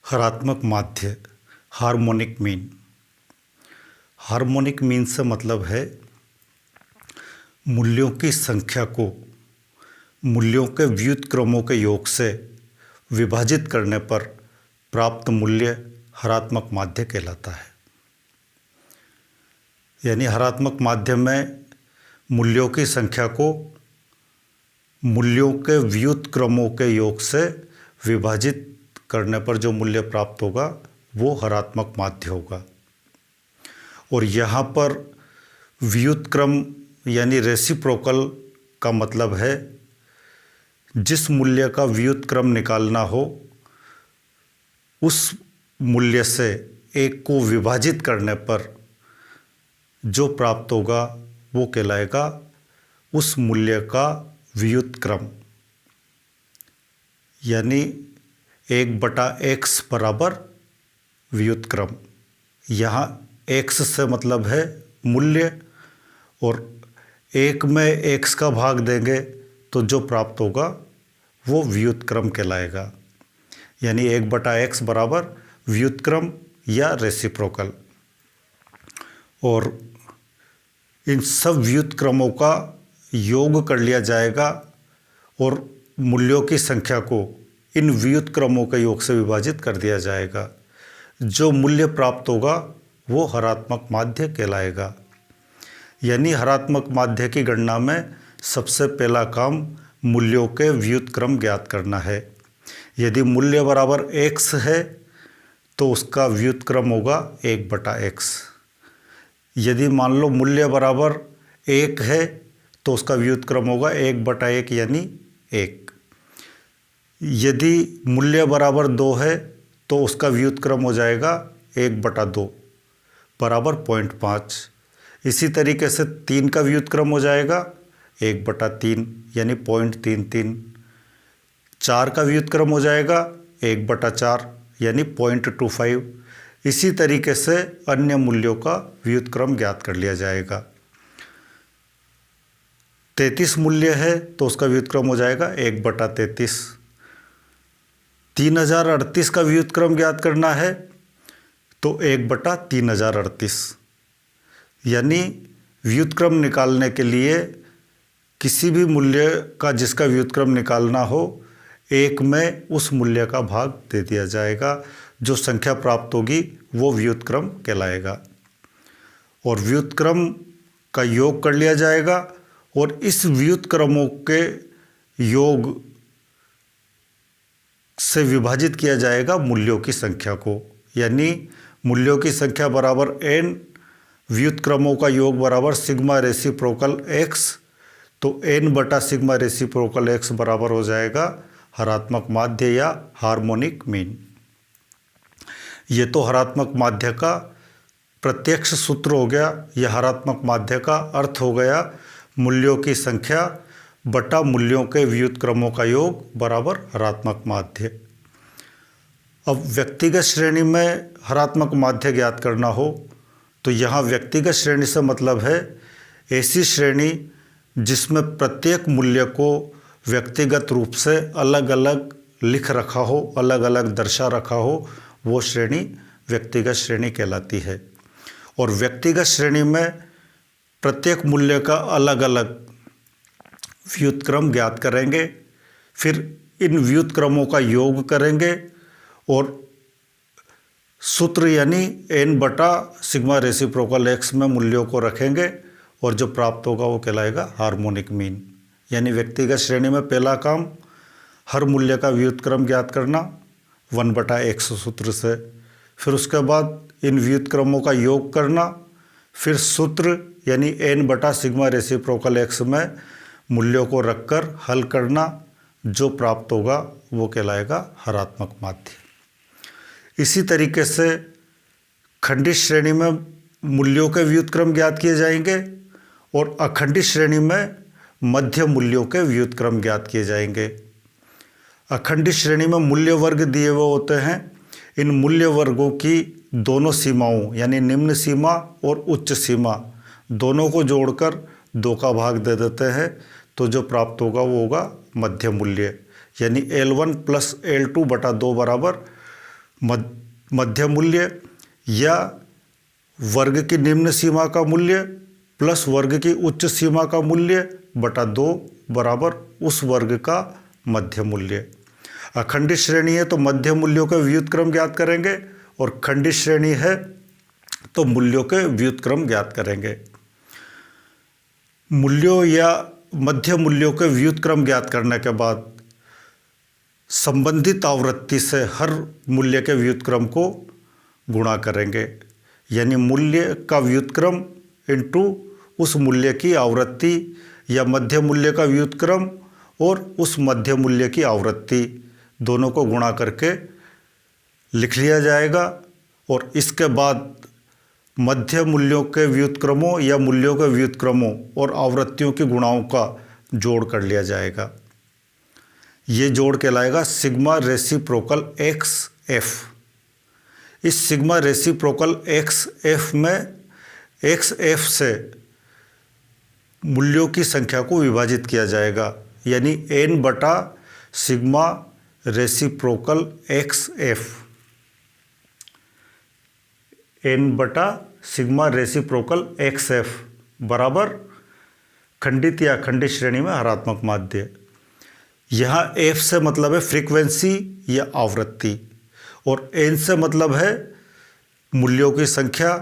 हरात्मक माध्य, harmonic mean. Harmonic mean से मतलब है मूल्यों की संख्या को मूल्यों के व्युत्क्रमों के योग से विभाजित करने पर प्राप्त मूल्य हरात्मक माध्य कहलाता है। यानी हरात्मक माध्य में मूल्यों की संख्या को मूल्यों के व्युत्क्रमों के योग से विभाजित करने पर जो मूल्य प्राप्त होगा वो हरात्मक माध्य होगा। और यहाँ पर व्युत्क्रम यानी रेसिप्रोकल का मतलब है जिस मूल्य का व्युत्क्रम निकालना हो उस मूल्य से एक को विभाजित करने पर जो प्राप्त होगा वो कहलाएगा उस मूल्य का व्युत्क्रम। यानी 1/x बराबर व्युत्क्रम। यहाँ x से मतलब है मूल्य और 1 में x का भाग देंगे तो जो प्राप्त होगा वो व्युत्क्रम कहलाएगा। यानी 1/x बराबर व्युत्क्रम या रेसिप्रोकल। और इन सब व्युत्क्रमों का योग कर लिया जाएगा और मूल्यों की संख्या को इन व्युत्क्रमों के योग से विभाजित कर दिया जाएगा। जो मूल्य प्राप्त होगा वो हरात्मक माध्य कहलाएगा। यानी हरात्मक माध्य की गणना में सबसे पहला काम मूल्यों के व्युत्क्रम ज्ञात करना है। यदि मूल्य बराबर x है तो उसका व्युत्क्रम होगा 1/x। यदि मान लो मूल्य बराबर 1 है तो उसका व्युत्क्रम होगा 1/1 यानी 1। यदि मूल्य बराबर 2 है तो उसका व्युत्क्रम हो जाएगा 1/2 बराबर 0.5। इसी तरीके से 3 का व्युत्क्रम हो जाएगा 1/3 यानी 0.33। 4 का व्युत्क्रम हो जाएगा 1/4 यानी 0.25। इसी तरीके से अन्य मूल्यों का व्युत्क्रम ज्ञात कर लिया जाएगा। 33 मूल्य है तो उसका व्युत्क्रम हो जाएगा 1/33। 3038 का व्युत्क्रम ज्ञात करना है तो 1/3038। यानी व्युत्क्रम निकालने के लिए किसी भी मूल्य का जिसका व्युत्क्रम निकालना हो 1 में उस मूल्य का भाग दे दिया जाएगा। जो संख्या प्राप्त होगी वो व्युत्क्रम कहलाएगा। और व्युत्क्रम का योग कर लिया जाएगा और इस व्युत्क्रमों के योग से विभाजित किया जाएगा मूल्यों की संख्या को। यानी मूल्यों की संख्या बराबर n, व्युत्क्रमों का योग बराबर सिग्मा रेसिप्रोकल x। तो n/सिग्मा रेसिप्रोकल x बराबर हो जाएगा हरात्मक माध्य या हार्मोनिक मीन। ये तो हरात्मक माध्य का प्रत्यक्ष सूत्र हो गया। यह हरात्मक माध्य का अर्थ हो गया मूल्यों की संख्या बटा मूल्यों के व्युत्क्रमों का योग बराबर हरात्मक माध्य। अब व्यक्तिगत श्रेणी में हरात्मक माध्य ज्ञात करना हो तो यहाँ व्यक्तिगत श्रेणी से मतलब है ऐसी श्रेणी जिसमें प्रत्येक मूल्य को व्यक्तिगत रूप से अलग अलग लिख रखा हो, अलग अलग दर्शा रखा हो, वो श्रेणी व्यक्तिगत श्रेणी कहलाती है। और व्यक्तिगत श्रेणी में प्रत्येक मूल्य का अलग अलग व्युत्क्रम ज्ञात करेंगे, फिर इन व्युत्क्रमों का योग करेंगे और सूत्र यानी n/सिग्मा रेसिप्रोकल x में मूल्यों को रखेंगे और जो प्राप्त होगा वो कहलाएगा हार्मोनिक मीन। यानी व्यक्तिगत श्रेणी में पहला काम हर मूल्य का व्युत्क्रम ज्ञात करना 1/x सूत्र से, फिर उसके बाद इन व्युत्क्रमों का योग करना, फिर सूत्र यानी n/सिग्मा रेसिप्रोकल x में मूल्यों को रखकर हल करना, जो प्राप्त होगा वो कहलाएगा हरात्मक माध्य। इसी तरीके से खंडित श्रेणी में मूल्यों के व्युत्क्रम ज्ञात किए जाएंगे और अखंडित श्रेणी में मध्य मूल्यों के व्युत्क्रम ज्ञात किए जाएंगे। अखंडित श्रेणी में मूल्य वर्ग दिए हुए होते हैं। इन मूल्य वर्गों की दोनों सीमाओं यानी निम्न सीमा और उच्च सीमा दोनों को जोड़कर 2 का भाग दे देते हैं तो जो प्राप्त होगा वो होगा मध्य मूल्य। यानी L1 + L2/2 बराबर मध्य मूल्य या वर्ग की निम्न सीमा का मूल्य प्लस वर्ग की उच्च सीमा का मूल्य बटा 2 बराबर उस वर्ग का मध्य मूल्य। अखंडित श्रेणी है तो मध्य मूल्यों के व्युत्क्रम ज्ञात करेंगे और खंडित श्रेणी है तो मूल्यों के व्युत्क्रम ज्ञात करेंगे। मूल्यों या मध्य मूल्यों के व्युत्क्रम ज्ञात करने के बाद संबंधित आवृत्ति से हर मूल्य के व्युत्क्रम को गुणा करेंगे, यानी मूल्य का व्युत्क्रम इनटू उस मूल्य की आवृत्ति या मध्य मूल्य का व्युत्क्रम और उस मध्य मूल्य की आवृत्ति दोनों को गुणा करके लिख लिया जाएगा। और इसके बाद मध्य मूल्यों के व्युत्क्रमों या मूल्यों के व्युत्क्रमों और आवृत्तियों की गुणाओं का जोड़ कर लिया जाएगा। ये जोड़ कहलाएगा सिग्मा रेसिप्रोकल एक्स एफ। इस सिग्मा रेसिप्रोकल एक्स एफ में एक्स एफ से मूल्यों की संख्या को विभाजित किया जाएगा, यानी n बटा sigma reciprocal x F, n बटा सिग्मा रेसिप्रोकल एक्स एफ बराबर खंडित या अखंडित श्रेणी में हरात्मक माध्य। यहाँ f से मतलब है फ्रीक्वेंसी या आवृत्ति और n से मतलब है मूल्यों की संख्या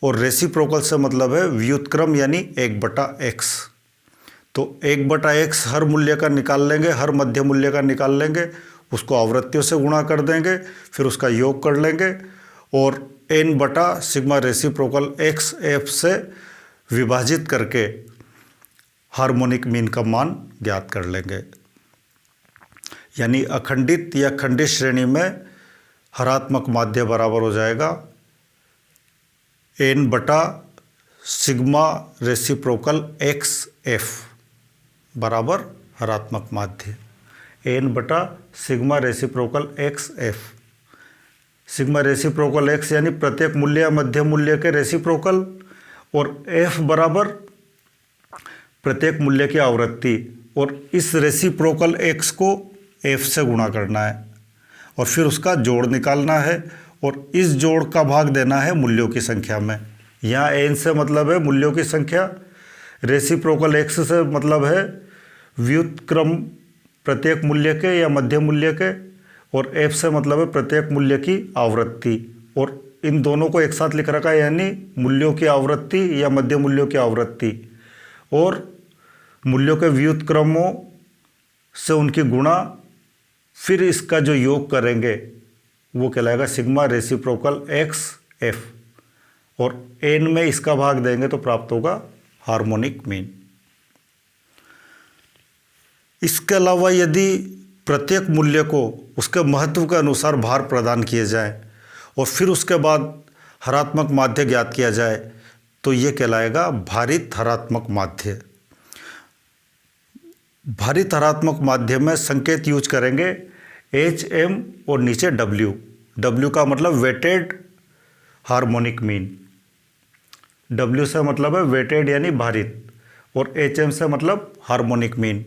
और रेसिप्रोकल से मतलब है व्युत्क्रम यानी 1/x। तो 1/x हर मूल्य का निकाल लेंगे, हर मध्य मूल्य का निकाल लेंगे, उसको आवृत्तियों से गुणा कर देंगे, फिर उसका योग कर लेंगे और n बटा सिग्मा रेसिप्रोकल एक्स एफ से विभाजित करके हार्मोनिक मीन का मान ज्ञात कर लेंगे। यानी अखंडित या खंडित श्रेणी में हरात्मक माध्य बराबर हो जाएगा n बटा सिग्मा रेसिप्रोकल एक्स एफ बराबर हरात्मक माध्य, n बटा sigma reciprocal x F. Sigma reciprocal x यानी प्रत्येक मूल्य या मध्य मूल्य के रेसिप्रोकल और f बराबर प्रत्येक मूल्य की आवृत्ति और इस रेसिप्रोकल x को f से गुणा करना है और फिर उसका जोड़ निकालना है और इस जोड़ का भाग देना है मूल्यों की संख्या में। यहाँ n से मतलब है मूल्यों की संख्या, रेसिप्रोकल x से मतलब है व्युत्क्रम प्रत्येक मूल्य के या मध्य मूल्य के और f से मतलब है प्रत्येक मूल्य की आवृत्ति। और इन दोनों को एक साथ लिख रखा है, यानी मूल्यों की आवृत्ति या मध्य मूल्यों की आवृत्ति और मूल्यों के व्युत्क्रमों से उनकी गुणा, फिर इसका जो योग करेंगे वो कहलाएगा सिग्मा रेसिप्रोकल एक्स एफ और n में इसका भाग देंगे तो प्राप्त होगा हार्मोनिक मीन। इसके अलावा यदि प्रत्येक मूल्य को उसके महत्व के अनुसार भार प्रदान किए जाए और फिर उसके बाद हरात्मक माध्य ज्ञात किया जाए तो ये कहलाएगा भारित हरात्मक माध्य। भारित हरात्मक माध्य में संकेत यूज करेंगे HM और नीचे W। W का मतलब वेटेड हार्मोनिक मीन, W से मतलब है वेटेड यानी भारित और HM से मतलब हार्मोनिक मीन।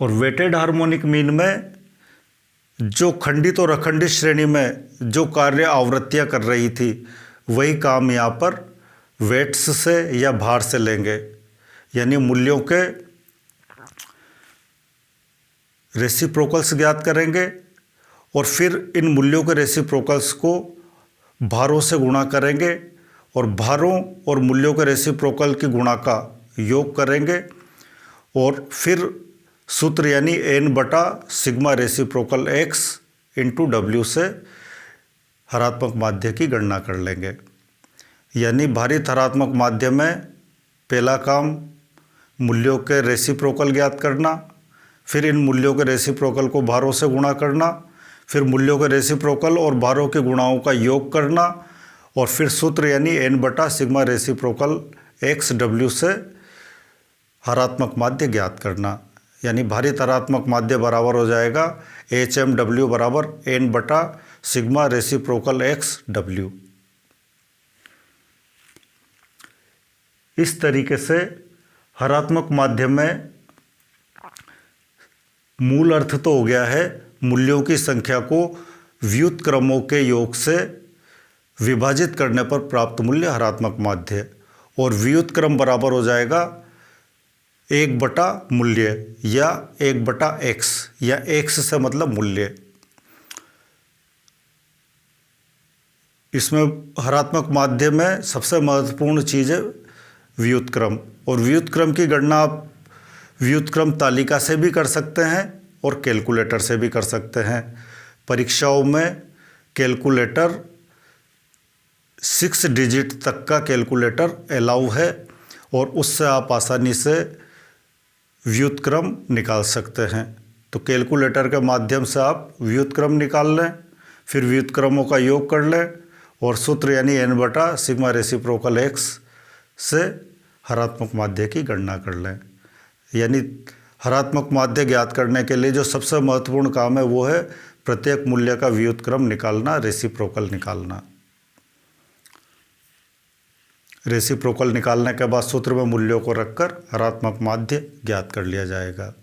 और वेटेड हार्मोनिक मीन में जो खंडित और अखंडित श्रेणी में जो कार्य आवृत्तियाँ कर रही थी वही काम यहाँ पर वेट्स से या भार से लेंगे, यानी मूल्यों के रेसिप्रोकल्स ज्ञात करेंगे और फिर इन मूल्यों के रेसिप्रोकल्स को भारों से गुणा करेंगे और भारों और मूल्यों के रेसिप्रोकल की गुणा का योग करेंगे और फिर सूत्र यानी n बटा sigma reciprocal x into W से हरात्मक माध्य की गणना कर लेंगे। यानी भारित हरात्मक माध्य में पहला काम मूल्यों के रेसिप्रोकल ज्ञात करना, फिर इन मूल्यों के रेसिप्रोकल को भारों से गुणा करना, फिर मूल्यों के रेसिप्रोकल और भारों के गुणाओं का योग करना और फिर सूत्र यानी n बटा सिग्मा रेसिप्रोकल x W से हरात्मक माध्य ज्ञात करना। यानी भारित हरात्मक माध्य बराबर हो जाएगा HMW बराबर n बटा सिग्मा रेसिप्रोकल x W। इस तरीके से हरात्मक माध्य में मूल अर्थ तो हो गया है मूल्यों की संख्या को व्युत्क्रमों के योग से विभाजित करने पर प्राप्त मूल्य हरात्मक माध्य है। और व्युत्क्रम बराबर हो जाएगा 1 बटा मूल्य या 1 बटा x, या x से मतलब मूल्य। इसमें हरात्मक माध्य में सबसे महत्वपूर्ण चीज़ है व्युत्क्रम। और व्युत्क्रम की गणना आप व्युत्क्रम तालिका से भी कर सकते हैं और कैलकुलेटर से भी कर सकते हैं। परीक्षाओं में कैलकुलेटर 6 डिजिट तक का कैलकुलेटर अलाउ है और उससे आप आसानी से व्युत्क्रम निकाल सकते हैं। तो कैलकुलेटर के माध्यम से आप व्युत्क्रम निकाल लें, फिर व्युत्क्रमों का योग कर लें और सूत्र यानी n बटा सिग्मा रेसिप्रोकल x से हरात्मक माध्य की गणना कर लें। यानी हरात्मक माध्य ज्ञात करने के लिए जो सबसे महत्वपूर्ण काम है वो है प्रत्येक मूल्य का व्युत्क्रम निकालना, रेसिप्रोकल निकालना। रेसिप्रोकल निकालने के बाद सूत्र में मूल्यों को रखकर हरात्मक माध्य ज्ञात कर लिया जाएगा।